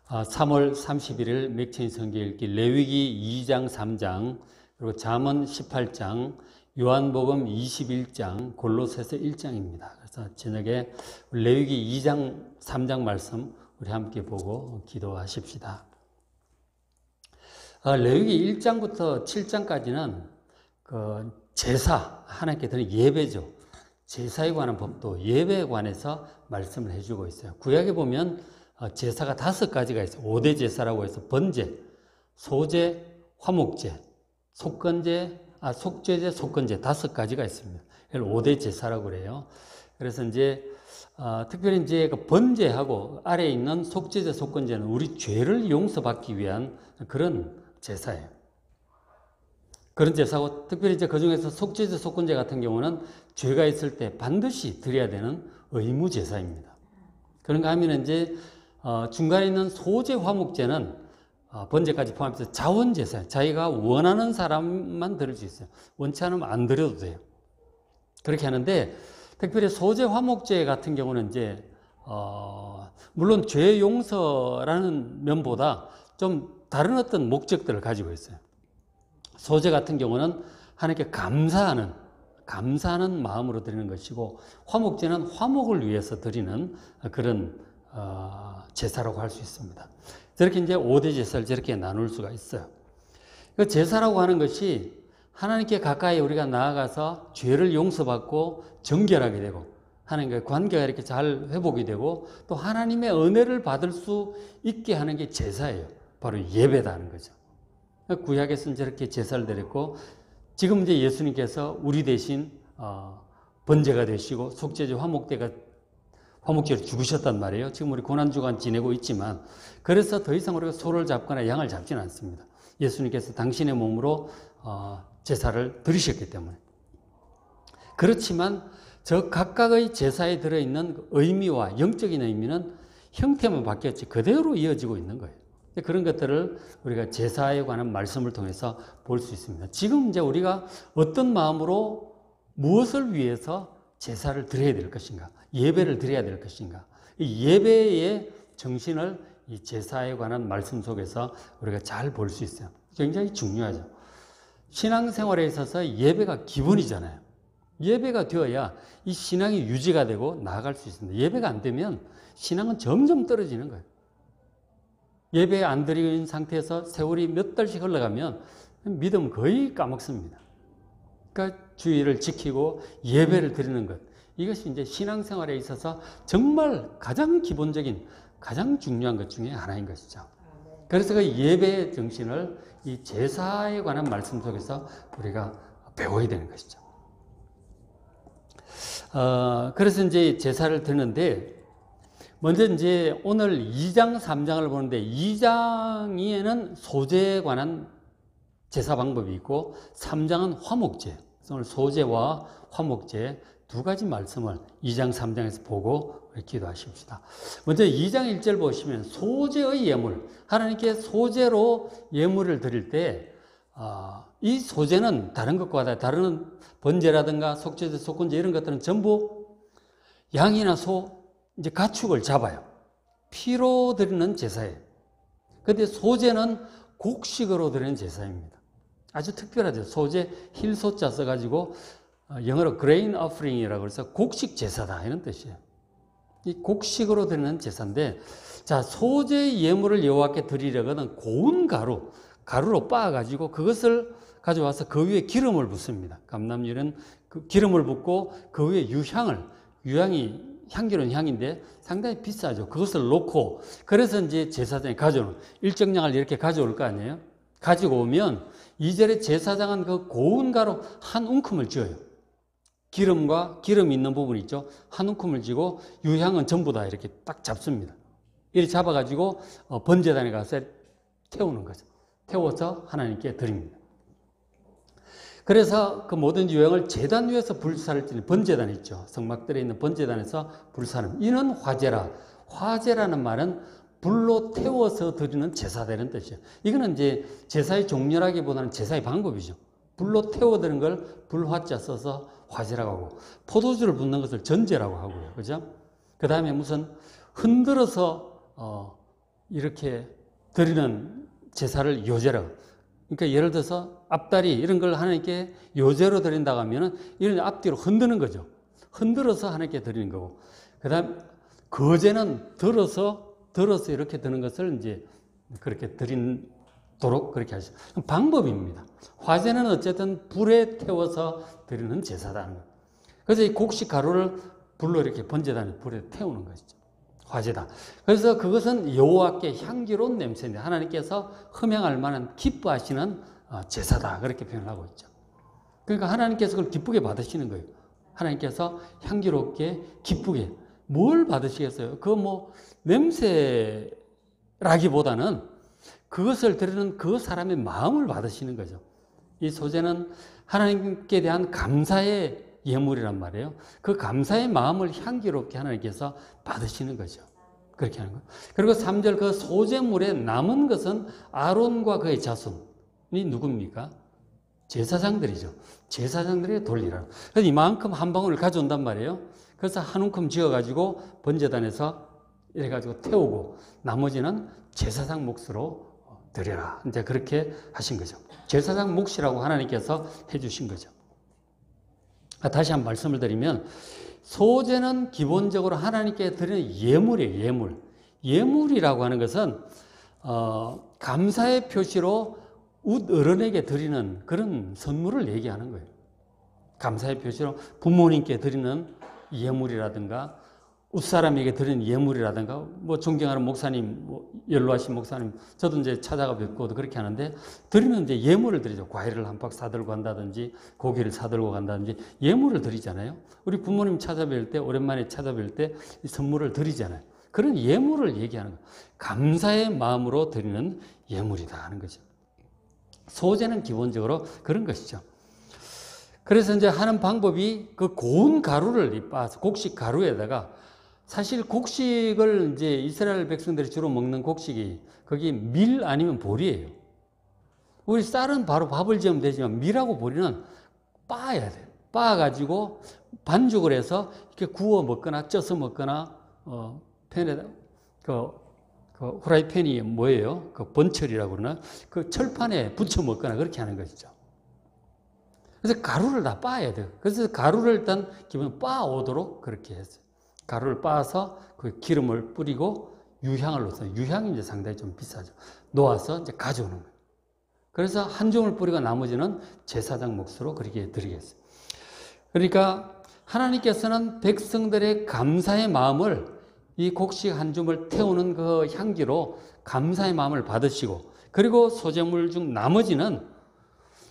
3월 31일 맥체인 성경 읽기 레위기 2장 3장 그리고 잠언 18장 요한복음 21장 골로새서 1장입니다. 그래서 저녁에 레위기 2장 3장 말씀 우리 함께 보고 기도하십시다. 레위기 1장부터 7장까지는 그 제사, 하나님께 드리는 예배죠. 제사에 관한 법도 예배에 관해서 말씀을 해주고 있어요. 구약에 보면 제사가 5가지가 있어요. 5대 제사라고 해서 번제, 소제, 화목제, 속죄제, 속건제 5가지가 있습니다. 이걸 5대 제사라고 그래요. 그래서 이제 특별히 이제 그 번제하고 아래에 있는 속죄제, 속건제는 우리 죄를 용서받기 위한 그런 제사예요. 그런 제사고 특별히 이제 그 중에서 속죄제, 속건제 같은 경우는 죄가 있을 때 반드시 드려야 되는 의무 제사입니다. 그런가 하면 이제 중간에 있는 소제, 화목제는 번제까지 포함해서 자원 제사예요. 자기가 원하는 사람만 드릴 수 있어요. 원치 않으면 안 드려도 돼요. 그렇게 하는데 특별히 소제, 화목제 같은 경우는 이제 물론 죄 용서라는 면보다 좀 다른 어떤 목적들을 가지고 있어요. 소제 같은 경우는 하나님께 감사하는 마음으로 드리는 것이고 화목제는 화목을 위해서 드리는 그런 제사라고 할 수 있습니다. 저렇게 이제 5대 제사를 저렇게 나눌 수가 있어요. 그 제사라고 하는 것이 하나님께 가까이 우리가 나아가서 죄를 용서받고 정결하게 되고 하나님과의 관계가 이렇게 잘 회복이 되고 또 하나님의 은혜를 받을 수 있게 하는 게 제사예요. 바로 예배다는 거죠. 구약에서는 저렇게 제사를 드렸고 지금 이제 예수님께서 우리 대신 번제가 되시고 속죄제, 화목제로 죽으셨단 말이에요. 지금 우리 고난주간 지내고 있지만 그래서 더 이상 우리가 소를 잡거나 양을 잡지는 않습니다. 예수님께서 당신의 몸으로 제사를 드리셨기 때문에. 그렇지만 저 각각의 제사에 들어있는 의미와 영적인 의미는 형태만 바뀌었지 그대로 이어지고 있는 거예요. 그런 것들을 우리가 제사에 관한 말씀을 통해서 볼 수 있습니다. 지금 이제 우리가 어떤 마음으로 무엇을 위해서 제사를 드려야 될 것인가, 예배를 드려야 될 것인가, 이 예배의 정신을 이 제사에 관한 말씀 속에서 우리가 잘 볼 수 있어요. 굉장히 중요하죠. 신앙생활에 있어서 예배가 기본이잖아요. 예배가 되어야 이 신앙이 유지가 되고 나아갈 수 있습니다. 예배가 안 되면 신앙은 점점 떨어지는 거예요. 예배 안 드린 상태에서 세월이 몇 달씩 흘러가면 믿음 거의 까먹습니다. 그러니까 주의를 지키고 예배를 드리는 것. 이것이 이제 신앙생활에 있어서 정말 가장 기본적인, 가장 중요한 것 중에 하나인 것이죠. 그래서 그 예배의 정신을 이 제사에 관한 말씀 속에서 우리가 배워야 되는 것이죠. 그래서 이제 제사를 드리는데 먼저 이제 오늘 2장, 3장을 보는데 2장에는 소제에 관한 제사 방법이 있고 3장은 화목제. 오늘 소제와 화목제 2가지 말씀을 2장, 3장에서 보고 기도하십시다. 먼저 2장 1절 보시면 소제의 예물, 하나님께 소제로 예물을 드릴 때 이 소제는 다른 것과 다른 번제라든가 속죄제, 속건제 이런 것들은 전부 양이나 소, 이제 가축을 잡아요. 피로 드리는 제사예요. 그런데 소제는 곡식으로 드리는 제사입니다. 아주 특별하죠. 소제 힐소자 써가지고 영어로 grain offering이라고 해서 곡식 제사다 이런 뜻이에요. 이 곡식으로 드리는 제사인데 자 소제 예물을 여호와께 드리려거든 고운 가루로 빻아가지고 그것을 가져와서 그 위에 기름을 붓습니다. 감람유는 그 기름을 붓고 그 위에 유향이 향기로운 향인데 상당히 비싸죠. 그것을 놓고 그래서 이제 제사장이 가져오는 일정량을 이렇게 가져올 거 아니에요. 가지고 오면 2절에 제사장은 그 고운 가루 한 움큼을 쥐어요. 기름 있는 부분 있죠. 한 움큼을 쥐고 유향은 전부 다 이렇게 딱 잡습니다. 이렇게 잡아가지고 번제단에 가서 태우는 거죠. 태워서 하나님께 드립니다. 그래서 그 모든 유향을 제단 위에서 불사를 찌는 번제단 있죠. 성막들에 있는 번제단에서 불사는 이는 화제라. 화제라는 말은 불로 태워서 드리는 제사되는 뜻이에요. 이거는 이제 제사의 종류라기보다는 제사의 방법이죠. 불로 태워드는 걸 불화자 써서 화제라고 하고 포도주를 붓는 것을 전제라고 하고요. 그죠? 그 다음에 무슨 흔들어서 이렇게 드리는 제사를 요제라고. 그러니까 예를 들어서 앞다리 이런 걸 하나님께 요제로 드린다고 하면은 이런 앞뒤로 흔드는 거죠. 흔들어서 하나님께 드리는 거고. 그 다음, 거제는 들어서 이렇게 드는 것을 이제 그렇게 드리도록 그렇게 하시죠. 방법입니다. 화제는 어쨌든 불에 태워서 드리는 제사다는 거예요. 그래서 이 곡식 가루를 불로 이렇게 번제단에 불에 태우는 것이죠. 화제다. 그래서 그것은 여호와께 향기로운 냄새인데 하나님께서 흠양할 만한 기뻐하시는 제사다. 그렇게 표현하고 있죠. 그러니까 하나님께서 그걸 기쁘게 받으시는 거예요. 하나님께서 향기롭게 기쁘게 뭘 받으시겠어요? 그 뭐 냄새라기보다는 그것을 드리는 그 사람의 마음을 받으시는 거죠. 이 소제는 하나님께 대한 감사의 예물이란 말이에요. 그 감사의 마음을 향기롭게 하나님께서 받으시는 거죠. 그렇게 하는 거예요. 그리고 3절 그 소제물에 남은 것은 아론과 그의 자손이 누굽니까? 제사장들이죠. 제사장들이 돌리라. 그래서 이만큼 한 방울을 가져온단 말이에요. 그래서 한 움큼 지어가지고 번제단에서 이래가지고 태우고 나머지는 제사장 몫으로 드려라. 이제 그렇게 하신 거죠. 제사장 몫이라고 하나님께서 해주신 거죠. 다시 한 번 말씀을 드리면 소제는 기본적으로 하나님께 드리는 예물이에요. 예물. 예물이라고 하는 것은 감사의 표시로 웃 어른에게 드리는 그런 선물을 얘기하는 거예요. 감사의 표시로 부모님께 드리는 예물이라든가 웃사람에게 드리는 예물이라든가 뭐 존경하는 목사님, 뭐 연로하신 목사님 저도 이제 찾아가 뵙고도 그렇게 하는데 드리면 이제 예물을 드리죠. 과일을 한 박 사들고 간다든지 고기를 사들고 간다든지 예물을 드리잖아요. 우리 부모님 찾아뵐 때 오랜만에 찾아뵐 때 선물을 드리잖아요. 그런 예물을 얘기하는 거예요. 감사의 마음으로 드리는 예물이다 하는 거죠. 소제는 기본적으로 그런 것이죠. 그래서 이제 하는 방법이 그 고운 가루를 빻아서 곡식 가루에다가 사실 곡식을 이제 이스라엘 백성들이 주로 먹는 곡식이 거기 밀 아니면 보리예요. 우리 쌀은 바로 밥을 지으면 되지만 밀하고 보리는 빻아야 돼요. 빻아가지고 반죽을 해서 이렇게 구워 먹거나 쪄서 먹거나 팬에다 그 후라이팬이 뭐예요? 그 번철이라고 그러나 그 철판에 붙여 먹거나 그렇게 하는 것이죠. 그래서 가루를 다 빻아야 돼요. 그래서 가루를 일단 기본 빻아오도록 그렇게 했어요. 가루를 빻아서 그 기름을 뿌리고 유향을 넣어서 유향이 이제 상당히 좀 비싸죠. 놓아서 이제 가져오는 거예요. 그래서 한 종을 뿌리고 나머지는 제사장 몫으로 그렇게 드리겠어요. 그러니까 하나님께서는 백성들의 감사의 마음을 이 곡식 한 줌을 태우는 그 향기로 감사의 마음을 받으시고 그리고 소제물 중 나머지는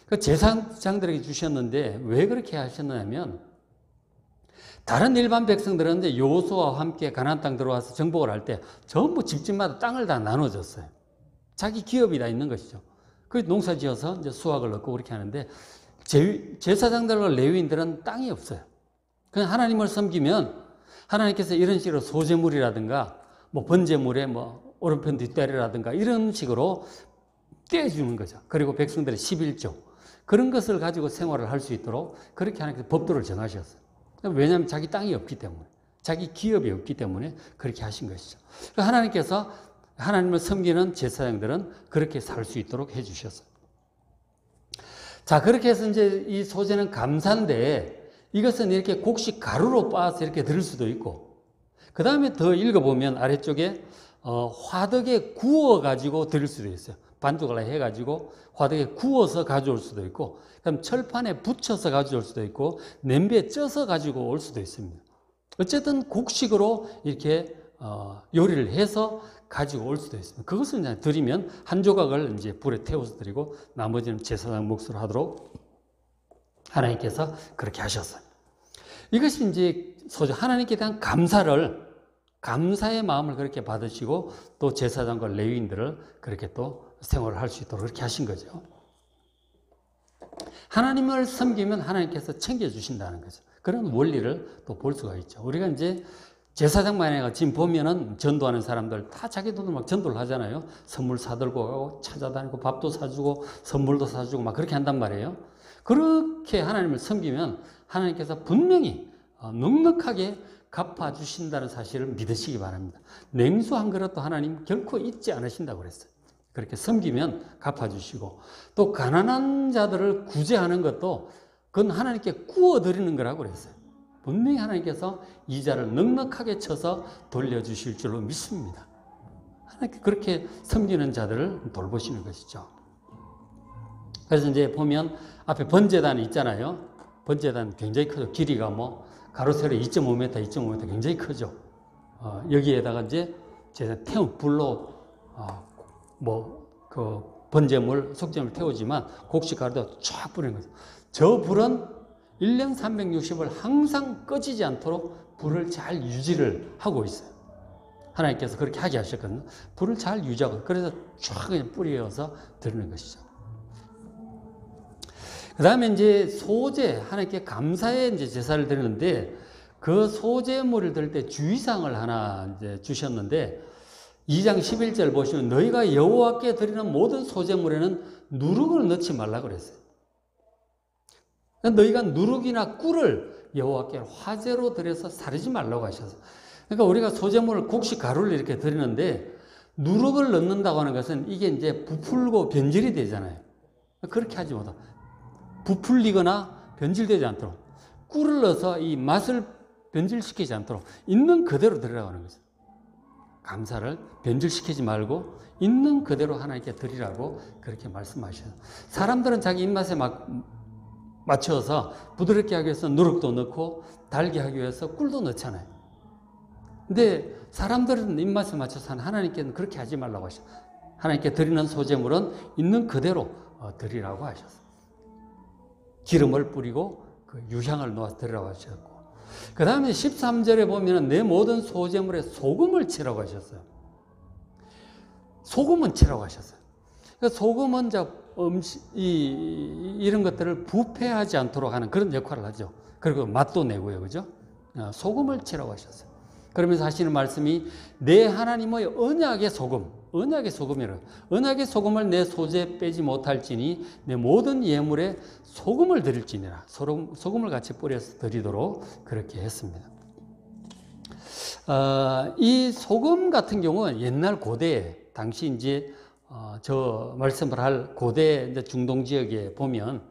그 제사장들에게 주셨는데 왜 그렇게 하셨냐면 다른 일반 백성들은 이제 여호수아와 함께 가나안 땅 들어와서 정복을 할 때 전부 집집마다 땅을 다 나눠줬어요. 자기 기업이 다 있는 것이죠. 그 농사 지어서 이제 수확을 얻고 그렇게 하는데 제사장들과 레위인들은 땅이 없어요. 그냥 하나님을 섬기면 하나님께서 이런 식으로 소제물이라든가 뭐 번제물에 뭐 오른편 뒷다리라든가 이런 식으로 떼주는 거죠. 그리고 백성들의 11조 그런 것을 가지고 생활을 할 수 있도록 그렇게 하나님께서 법도를 정하셨어요. 왜냐하면 자기 땅이 없기 때문에 자기 기업이 없기 때문에 그렇게 하신 것이죠. 하나님께서 하나님을 섬기는 제사장들은 그렇게 살 수 있도록 해주셨어요. 자, 그렇게 해서 이제 이 소제는 감사인데 이것은 이렇게 곡식 가루로 빻아서 이렇게 드릴 수도 있고 그 다음에 더 읽어보면 아래쪽에 화덕에 구워가지고 드릴 수도 있어요. 반죽을 해가지고 화덕에 구워서 가져올 수도 있고 그다음 철판에 붙여서 가져올 수도 있고 냄비에 쪄서 가지고 올 수도 있습니다. 어쨌든 곡식으로 이렇게 요리를 해서 가지고 올 수도 있습니다. 그것을 이제 드리면 한 조각을 이제 불에 태워서 드리고 나머지는 제사장 몫으로 하도록 하나님께서 그렇게 하셨어요. 이것이 이제 하나님께 대한 감사의 마음을 그렇게 받으시고 또 제사장과 레위인들을 그렇게 또 생활을 할 수 있도록 그렇게 하신 거죠. 하나님을 섬기면 하나님께서 챙겨주신다는 거죠. 그런 원리를 또 볼 수가 있죠. 우리가 이제 제사장만에 지금 보면은 전도하는 사람들 다 자기 돈으로 막 전도를 하잖아요. 선물 사들고 가고 찾아다니고 밥도 사주고 선물도 사주고 막 그렇게 한단 말이에요. 그렇게 하나님을 섬기면 하나님께서 분명히 넉넉하게 갚아주신다는 사실을 믿으시기 바랍니다. 냉수 한 그릇도 하나님 결코 잊지 않으신다고 그랬어요. 그렇게 섬기면 갚아주시고, 또 가난한 자들을 구제하는 것도 그건 하나님께 구워드리는 거라고 그랬어요. 분명히 하나님께서 이자를 넉넉하게 쳐서 돌려주실 줄로 믿습니다. 하나님께 그렇게 섬기는 자들을 돌보시는 것이죠. 그래서 이제 보면 앞에 번제단이 있잖아요. 번제단 굉장히 크죠. 길이가 뭐 가로 세로 2.5m, 2.5m 굉장히 크죠. 여기에다가 이제 태운 불로 그 번제물, 속죄물 태우지만 곡식 가루도 쫙 뿌리는 거죠. 저 불은 1년 360을 항상 꺼지지 않도록 불을 잘 유지를 하고 있어요. 하나님께서 그렇게 하게 하셨거든요. 불을 잘 유지하고, 그래서 쫙 그냥 뿌려서 드리는 것이죠. 그 다음에 이제 소제, 하나님께 감사의 이제 제사를 드리는데, 그 소제물을 드릴 때 주의사항을 하나 이제 주셨는데, 2장 11절 보시면 너희가 여호와께 드리는 모든 소제물에는 누룩을 넣지 말라고 그랬어요. 너희가 누룩이나 꿀을 여호와께 화제로 드려서 사르지 말라고 하셔서, 그러니까 우리가 소제물을 곡식 가루를 이렇게 드리는데 누룩을 넣는다고 하는 것은 이게 이제 부풀고 변질이 되잖아요. 그렇게 하지 못하고 부풀리거나 변질되지 않도록 꿀을 넣어서 이 맛을 변질시키지 않도록 있는 그대로 드리라고 하는 거죠. 감사를 변질시키지 말고 있는 그대로 하나님께 드리라고 그렇게 말씀하셔요. 사람들은 자기 입맛에 맞춰서 부드럽게 하기 위해서 누룩도 넣고 달게 하기 위해서 꿀도 넣잖아요. 근데 사람들은 입맛에 맞춰서 하나님께는 그렇게 하지 말라고 하셔요. 하나님께 드리는 소제물은 있는 그대로 드리라고 하셨어요. 기름을 뿌리고 그 유향을 놓아서 드리라고 하셨고, 그 다음에 13절에 보면 내 모든 소제물에 소금을 치라고 하셨어요. 소금은 치라고 하셨어요. 그러니까 소금은 이런 것들을 부패하지 않도록 하는 그런 역할을 하죠. 그리고 맛도 내고요. 그죠? 소금을 치라고 하셨어요. 그러면서 하시는 말씀이 내 하나님의 언약의 소금, 언약의 소금이라, 언약의 소금을 내 소재 빼지 못할지니 내 모든 예물에 소금을 드릴지니라. 소금을 같이 뿌려서 드리도록 그렇게 했습니다. 이 소금 같은 경우는 옛날 고대에 당시 이제 저 말씀을 할 고대 이제 중동 지역에 보면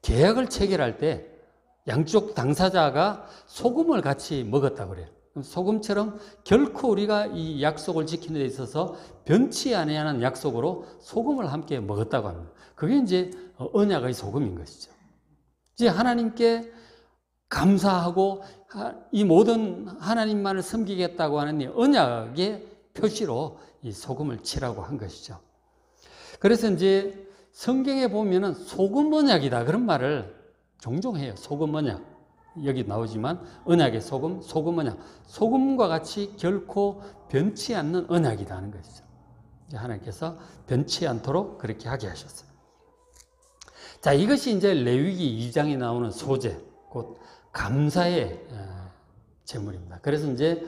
계약을 체결할 때 양쪽 당사자가 소금을 같이 먹었다고 그래요. 소금처럼 결코 우리가 이 약속을 지키는 데 있어서 변치 아니하는 약속으로 소금을 함께 먹었다고 합니다. 그게 이제 언약의 소금인 것이죠. 이제 하나님께 감사하고 이 모든 하나님만을 섬기겠다고 하는 이 언약의 표시로 이 소금을 치라고 한 것이죠. 그래서 이제 성경에 보면은 소금 언약이다 그런 말을 종종 해요. 소금 언약. 여기 나오지만 언약의 소금, 소금 언약. 소금과 같이 결코 변치 않는 언약이다 하는 것이죠. 하나님께서 변치 않도록 그렇게 하게 하셨어요. 자, 이것이 이제 레위기 2장에 나오는 소제, 곧 감사의 제물입니다. 그래서 이제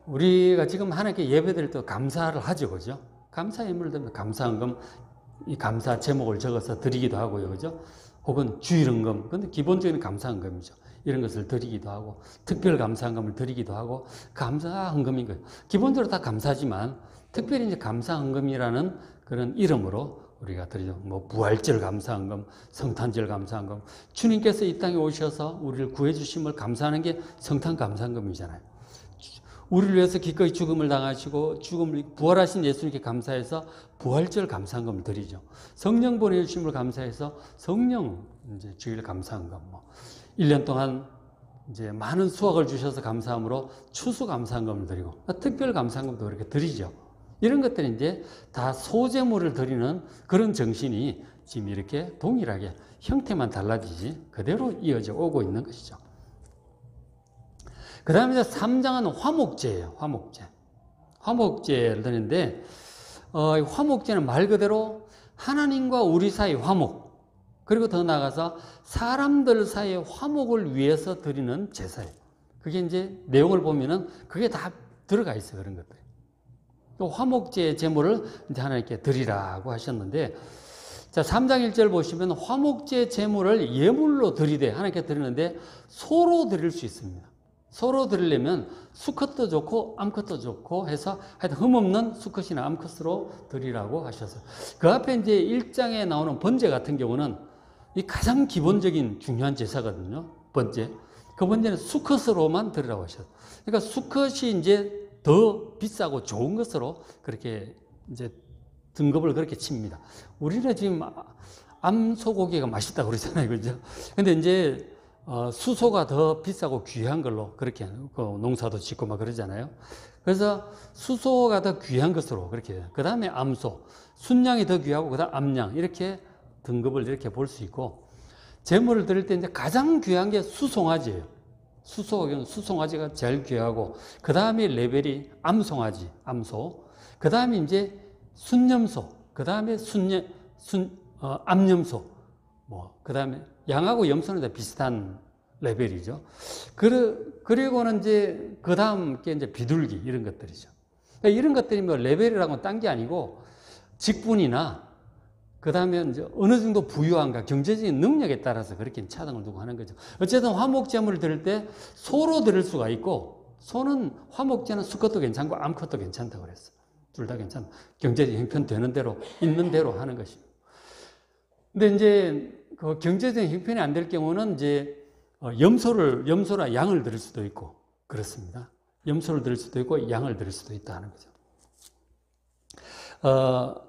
우리가 지금 하나님께 예배드릴 때 감사를 하죠, 그죠? 감사 예물을 드리면 감사헌금, 이 감사 제목을 적어서 드리기도 하고요, 그죠? 혹은 주일헌금, 근데 기본적인 감사헌금이죠. 이런 것을 드리기도 하고, 특별 감사헌금을 드리기도 하고, 감사헌금인 거예요. 기본적으로 다 감사지만, 특별히 이제 감사헌금이라는 그런 이름으로 우리가 드리죠. 뭐, 부활절 감사헌금, 성탄절 감사헌금. 주님께서 이 땅에 오셔서 우리를 구해주심을 감사하는 게 성탄 감사헌금이잖아요. 우리를 위해서 기꺼이 죽음을 당하시고 부활하신 예수님께 감사해서 부활절 감사헌금을 드리죠. 성령 보내주심을 감사해서 성령 이제 주일 감사헌금, 1년 동안 이제 많은 수확을 주셔서 감사함으로 추수 감사헌금을 드리고, 특별 감사헌금도 그렇게 드리죠. 이런 것들이 이제 다 소제물을 드리는 그런 정신이 지금 이렇게 동일하게 형태만 달라지지 그대로 이어져 오고 있는 것이죠. 그 다음에 3장은 화목제예요. 화목제. 화목제를 드리는데, 화목제는 말 그대로 하나님과 우리 사이 화목, 그리고 더 나아가서 사람들 사이의 화목을 위해서 드리는 제사예요. 그게 이제 내용을 보면은 그게 다 들어가 있어요. 그런 것들이. 화목제 제물을 이제 하나님께 드리라고 하셨는데, 자, 3장 1절 보시면 화목제 제물을 예물로 드리되 하나님께 드리는데 소로 드릴 수 있습니다. 서로 드리려면 수컷도 좋고 암컷도 좋고 해서 하여튼 흠없는 수컷이나 암컷으로 드리라고 하셔서 그 앞에 이제 1장에 나오는 번제 같은 경우는 이 가장 기본적인 중요한 제사거든요. 번제. 그 번제는 수컷으로만 드리라고 하셔서 그러니까 수컷이 이제 더 비싸고 좋은 것으로 그렇게 이제 등급을 그렇게 칩니다. 우리는 지금 암소고기가 맛있다고 그러잖아요. 그죠? 근데 이제 수소가 더 비싸고 귀한 걸로 그렇게 농사도 짓고 막 그러잖아요. 그래서 수소가 더 귀한 것으로 그렇게, 그 다음에 암소, 순양이 더 귀하고 그 다음 암양, 이렇게 등급을 이렇게 볼 수 있고, 제물을 드릴 때 이제 가장 귀한 게 수송아지예요. 수송아지가 제일 귀하고, 그 다음에 레벨이 암송아지, 암소, 그 다음에 이제 순염소, 그 다음에 암염소, 그 다음에 양하고 염소는 다 비슷한 레벨이죠. 그리고는 이제 그 다음 게 이제 비둘기 이런 것들이죠. 그러니까 이런 것들이 뭐 레벨이라고 딴 게 아니고 직분이나 그 다음에 이제 어느 정도 부유한가 경제적인 능력에 따라서 그렇게 차등을 두고 하는 거죠. 어쨌든 화목제물을 드릴 때 소로 드릴 수가 있고, 소는 화목제는 수컷도 괜찮고 암컷도 괜찮다고 그랬어요. 둘 다 괜찮다. 경제적 형편 되는 대로 있는 대로 하는 것입니다. 근데 이제 그 경제적 형편이 안 될 경우는 이제 염소나 양을 드릴 수도 있고 그렇습니다. 염소를 드릴 수도 있고 양을 드릴 수도 있다 하는 거죠.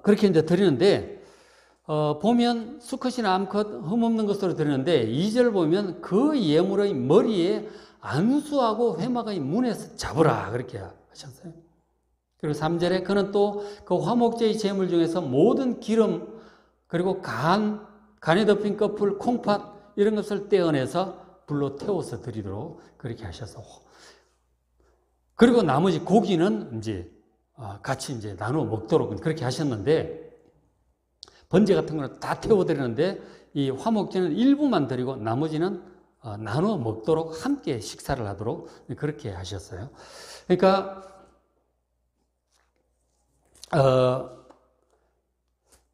그렇게 이제 드리는데 보면 수컷이나 암컷 흠없는 것으로 드리는데 2절 보면 그 예물의 머리에 안수하고 회막의 문에서 잡으라 그렇게 하셨어요. 그리고 3절에 그는 또 그 화목제의 제물 중에서 모든 기름 그리고 간에 덮인 꺼풀, 콩팥 이런 것을 떼어내서 불로 태워서 드리도록 그렇게 하셔서, 그리고 나머지 고기는 이제 같이 이제 나누어 먹도록 그렇게 하셨는데, 번제 같은 거는 다 태워 드리는데 이 화목제는 일부만 드리고 나머지는 나누어 먹도록 함께 식사를 하도록 그렇게 하셨어요. 그러니까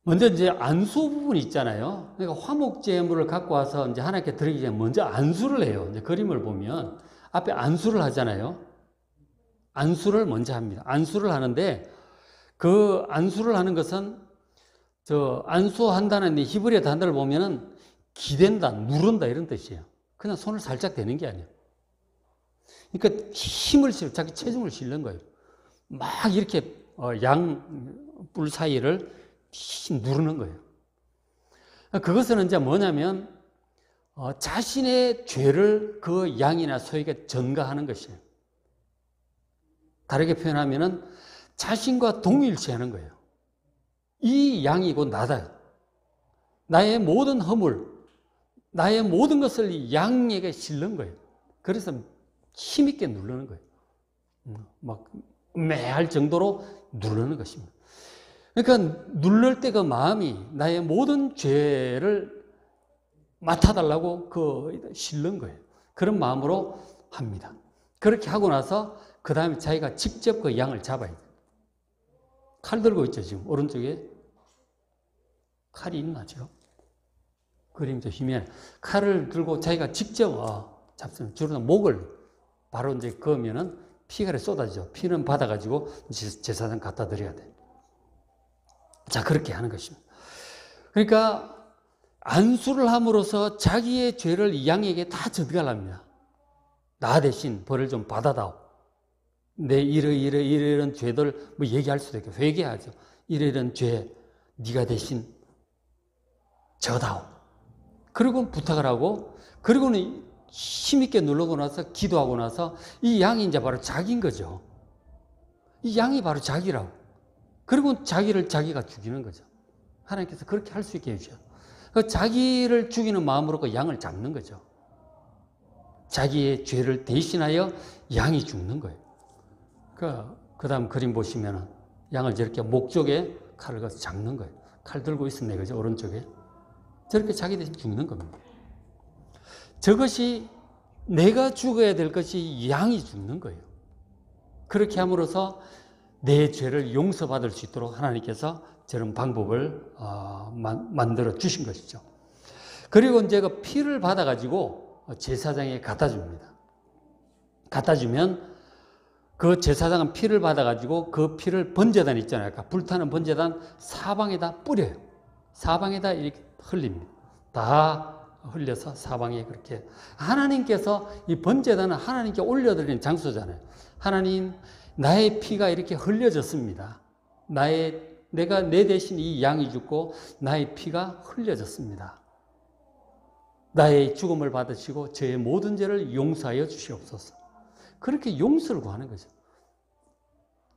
먼저 이제 안수 부분이 있잖아요. 그러니까 화목제물을 갖고 와서 이제 하나님께 드리기 전에 먼저 안수를 해요. 이제 그림을 보면 앞에 안수를 하잖아요. 안수를 먼저 합니다. 안수를 하는데 그 안수를 하는 것은 안수한다는 히브리어 단어를 보면은 기댄다, 누른다 이런 뜻이에요. 그냥 손을 살짝 대는 게 아니에요. 그러니까 힘을 실어, 자기 체중을 실는 거예요. 막 이렇게 양뿔 사이를 누르는 거예요. 그것은 이제 뭐냐면 자신의 죄를 그 양이나 소에게 전가하는 것이에요. 다르게 표현하면은 자신과 동일시하는 거예요. 이 양이 곧 나다. 나의 모든 허물, 나의 모든 것을 이 양에게 실는 거예요. 그래서 힘있게 누르는 거예요. 막 매할 정도로 누르는 것입니다. 그러니까 누를 때 그 마음이 나의 모든 죄를 맡아달라고 실는 거예요. 그런 마음으로 합니다. 그렇게 하고 나서 그 다음에 자기가 직접 그 양을 잡아야 돼요. 칼 들고 있죠, 지금. 오른쪽에. 칼이 있나, 지금? 그림 좀 희미해. 칼을 들고 자기가 직접 잡습니다. 주로 목을 바로 이제 그으면은 피가 쏟아지죠. 피는 받아가지고 제사장 갖다 드려야 돼. 자, 그렇게 하는 것입니다. 그러니까 안수를 함으로써 자기의 죄를 이 양에게 다 전가합니다. 나 대신 벌을 좀 받아다오. 내 이런 죄들 뭐 얘기할 수도 있고 회개하죠. 이런 죄 네가 대신 져다오. 그리고 부탁을 하고, 그리고는 힘있게 누르고 나서 기도하고 나서 이 양이 이제 바로 자기인 거죠. 이 양이 바로 자기라고. 그리고 자기를 자기가 죽이는 거죠. 하나님께서 그렇게 할 수 있게 해주셔요. 자기를 죽이는 마음으로 그 양을 잡는 거죠. 자기의 죄를 대신하여 양이 죽는 거예요. 그 다음 그림 보시면 양을 저렇게 목 쪽에 칼을 가서 잡는 거예요. 칼 들고 있었네, 그죠? 오른쪽에. 저렇게 자기 대신 죽는 겁니다. 저것이 내가 죽어야 될 것이 양이 죽는 거예요. 그렇게 함으로써 내 죄를 용서받을 수 있도록 하나님께서 저런 방법을 만들어 주신 것이죠. 그리고 이제 그 피를 받아가지고 제사장에 갖다 줍니다. 갖다 주면 그 제사장은 피를 받아가지고 그 피를 번제단 있잖아요. 아까 불타는 번제단 사방에다 뿌려요. 사방에다 이렇게 흘립니다. 다 흘려서 사방에 그렇게. 하나님께서 이 번제단은 하나님께 올려드리는 장소잖아요. 하나님, 나의 피가 이렇게 흘려졌습니다. 내가 내 대신 이 양이 죽고 나의 피가 흘려졌습니다. 나의 죽음을 받으시고 저의 모든 죄를 용서하여 주시옵소서. 그렇게 용서를 구하는 거죠.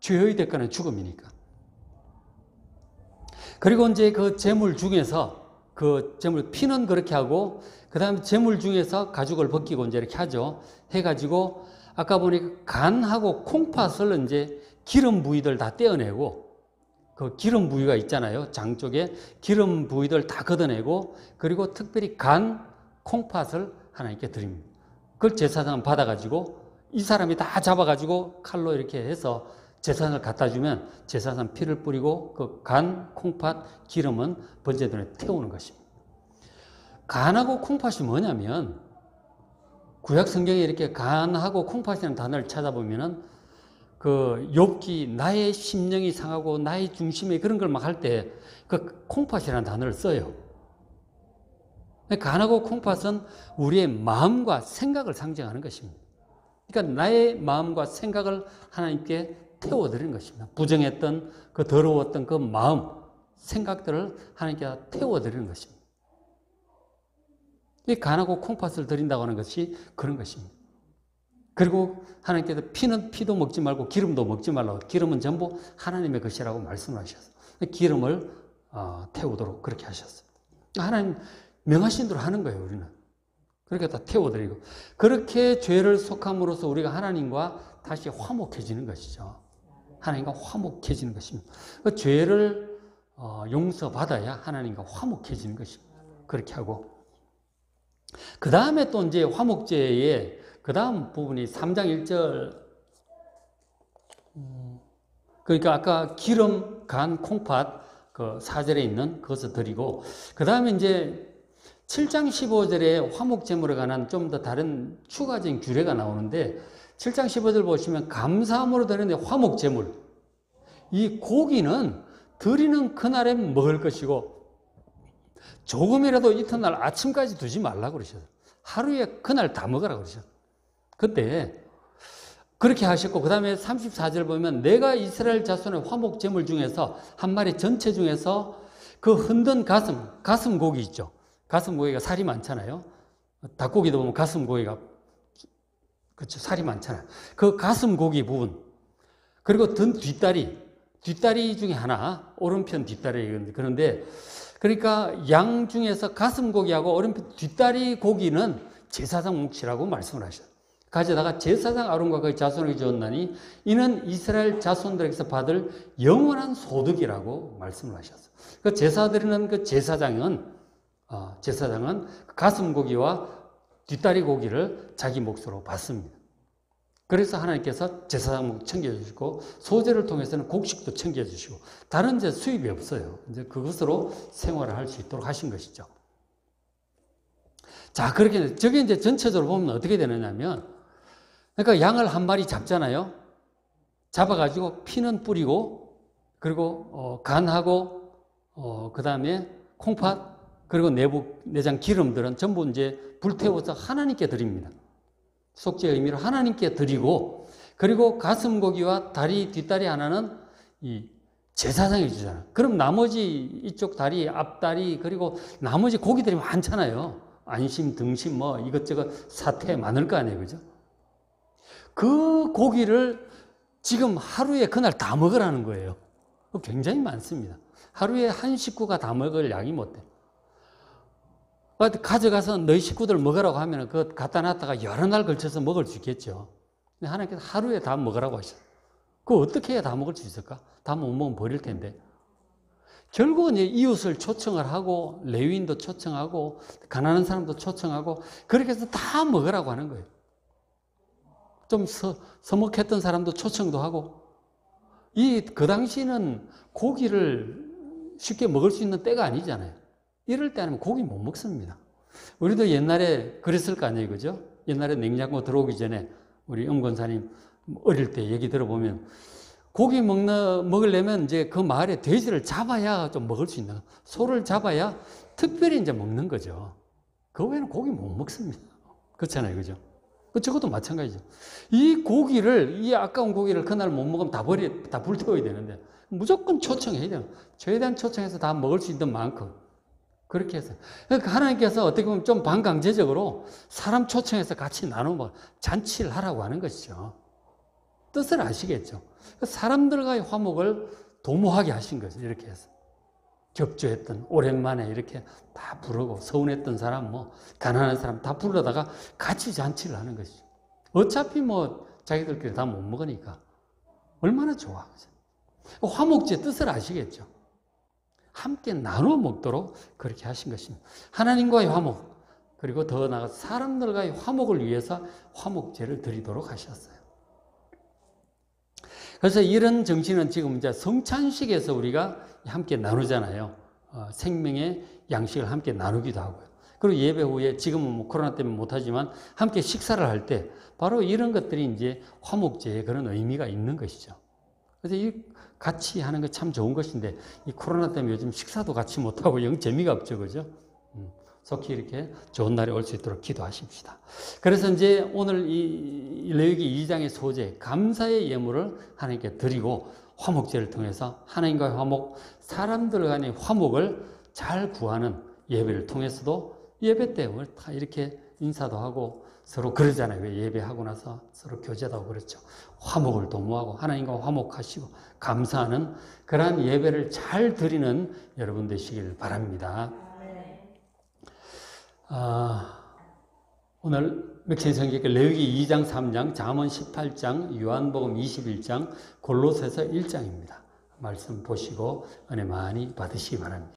죄의 대가는 죽음이니까. 그리고 이제 그 제물 중에서 그 제물 피는 그렇게 하고 그 다음에 제물 중에서 가죽을 벗기고 이제 이렇게 하죠. 해가지고 아까 보니까 간하고 콩팥을 이제 기름 부위들 다 떼어내고 그 기름 부위가 있잖아요. 장 쪽에 기름 부위들 다 걷어내고 그리고 특별히 간, 콩팥을 하나님께 드립니다. 그걸 제사장은 받아가지고 이 사람이 다 잡아가지고 칼로 이렇게 해서 제사장을 갖다 주면 제사장 피를 뿌리고 그 간, 콩팥, 기름은 번제단에 태우는 것입니다. 간하고 콩팥이 뭐냐면 구약 성경에 이렇게 간하고 콩팥이라는 단어를 찾아보면은 그 욥기 나의 심령이 상하고 나의 중심에 그런 걸 막 할 때 그 콩팥이라는 단어를 써요. 간하고 콩팥은 우리의 마음과 생각을 상징하는 것입니다. 그러니까 나의 마음과 생각을 하나님께 태워드리는 것입니다. 부정했던 그 더러웠던 그 마음, 생각들을 하나님께 태워드리는 것입니다. 이 간하고 콩팥을 드린다고 하는 것이 그런 것입니다. 그리고 하나님께서 피는 피도 먹지 말고 기름도 먹지 말라고. 기름은 전부 하나님의 것이라고 말씀하셨어요. 기름을 태우도록 그렇게 하셨어요. 하나님 명하신 대로 하는 거예요, 우리는. 그렇게 다 태워드리고. 그렇게 죄를 속함으로써 우리가 하나님과 다시 화목해지는 것이죠. 하나님과 화목해지는 것입니다. 그 죄를 용서받아야 하나님과 화목해지는 것입니다. 그렇게 하고. 그 다음에 또 이제 화목제의 그 다음 부분이 3장 1절. 그러니까 아까 기름, 간, 콩팥 그 4절에 있는 그것을 드리고, 그 다음에 이제 7장 15절에 화목제물에 관한 좀 더 다른 추가적인 규례가 나오는데 7장 15절 보시면 감사함으로 드리는 화목제물. 이 고기는 드리는 그날에 먹을 것이고 조금이라도 이튿날 아침까지 두지 말라고 그러셨어요. 하루에 그날 다 먹으라고 그러셨어요. 그때 그렇게 하셨고 그 다음에 34절 보면 내가 이스라엘 자손의 화목제물 중에서 한 마리 전체 중에서 그 흔든 가슴 고기 있죠. 가슴 고기가 살이 많잖아요. 닭고기도 보면 가슴 고기가 그렇죠. 살이 많잖아요. 그 가슴 고기 부분 그리고 등 뒷다리 중에 하나 오른편 뒷다리 그런데 그러니까 양 중에서 가슴 고기하고 오른편 뒷다리 고기는 제사장 몫이라고 말씀을 하셨어요. 가져다가 제사장 아론과 그의 자손에게 주었나니 이는 이스라엘 자손들에게서 받을 영원한 소득이라고 말씀을 하셨어요. 그 제사 드리는 그 제사장은 가슴 고기와 뒷다리 고기를 자기 몫으로 받습니다. 그래서 하나님께서 제사장 챙겨주시고 소제를 통해서는 곡식도 챙겨주시고 다른 이제 수입이 없어요. 이제 그것으로 생활을 할 수 있도록 하신 것이죠. 자, 그렇게 저게 이제 전체적으로 보면 어떻게 되느냐면 그러니까 양을 한 마리 잡잖아요. 잡아가지고 피는 뿌리고 그리고 간하고 그 다음에 콩팥 그리고 내장 기름들은 전부 이제 불태워서 하나님께 드립니다. 속죄의 의미로 하나님께 드리고 그리고 가슴 고기와 다리 뒷다리 하나는 이 제사장이 주잖아요. 그럼 나머지 이쪽 다리 앞다리 그리고 나머지 고기들이 많잖아요. 안심 등심 뭐 이것저것 사태 많을 거 아니에요, 그죠? 그 고기를 지금 하루에 그날 다 먹으라는 거예요. 굉장히 많습니다. 하루에 한 식구가 다 먹을 양이 못 돼요. 가져가서 너희 식구들 먹으라고 하면 그거 갖다 놨다가 여러 날 걸쳐서 먹을 수 있겠죠. 근데 하나님께서 하루에 다 먹으라고 하셨어요. 그거 어떻게 해야 다 먹을 수 있을까? 다 못 먹으면 버릴 텐데. 결국은 이웃을 초청을 하고 레위인도 초청하고 가난한 사람도 초청하고 그렇게 해서 다 먹으라고 하는 거예요. 좀 서먹했던 사람도 초청도 하고 그 당시는 고기를 쉽게 먹을 수 있는 때가 아니잖아요. 이럴 때 아니면 고기 못 먹습니다. 우리도 옛날에 그랬을 거 아니에요, 그죠? 옛날에 냉장고 들어오기 전에 우리 권사님 어릴 때 얘기 들어보면 고기 먹으려면 이제 그 마을에 돼지를 잡아야 좀 먹을 수 있는, 소를 잡아야 특별히 이제 먹는 거죠. 그 외에는 고기 못 먹습니다. 그렇잖아요. 그죠? 저것도 마찬가지죠. 이 고기를, 이 아까운 고기를 그날 못 먹으면 다 불태워야 되는데 무조건 초청해야 돼요. 최대한 초청해서 다 먹을 수 있는 만큼. 그렇게 해서. 그러니까 하나님께서 어떻게 보면 좀 반강제적으로 사람 초청해서 같이 나누면 잔치를 하라고 하는 것이죠. 뜻을 아시겠죠? 사람들과의 화목을 도모하게 하신 거죠. 이렇게 해서. 격조했던, 오랜만에 이렇게 다 부르고, 서운했던 사람, 가난한 사람 다 불러다가 같이 잔치를 하는 것이죠. 어차피 자기들끼리 다 못 먹으니까. 얼마나 좋아. 화목제의 뜻을 아시겠죠? 함께 나눠 먹도록 그렇게 하신 것입니다. 하나님과의 화목, 그리고 더 나아가서 사람들과의 화목을 위해서 화목제를 드리도록 하셨어요. 그래서 이런 정신은 지금 이제 성찬식에서 우리가 함께 나누잖아요. 생명의 양식을 함께 나누기도 하고요. 그리고 예배 후에 지금은 코로나 때문에 못하지만 함께 식사를 할 때 바로 이런 것들이 이제 화목제의 그런 의미가 있는 것이죠. 그래서 이 같이 하는 거 참 좋은 것인데 이 코로나 때문에 요즘 식사도 같이 못하고 영 재미가 없죠. 그죠? 속히 이렇게 좋은 날이 올 수 있도록 기도하십시다. 그래서 이제 오늘 이 레위기 2장의 소재, 감사의 예물을 하나님께 드리고 화목제를 통해서 하나님과의 화목, 사람들 간의 화목을 잘 구하는 예배를 통해서도 예배 때 다 이렇게 인사도 하고 서로 그러잖아요. 왜 예배하고 나서 서로 교제도 하고 그렇죠. 화목을 도모하고 하나님과 화목하시고 감사하는 그러한 예배를 잘 드리는 여러분 되시길 바랍니다. 오늘 맥신 성경에 레위기 2장, 3장, 잠언 18장, 요한복음 21장, 골로새서 1장입니다. 말씀 보시고 은혜 많이 받으시기 바랍니다.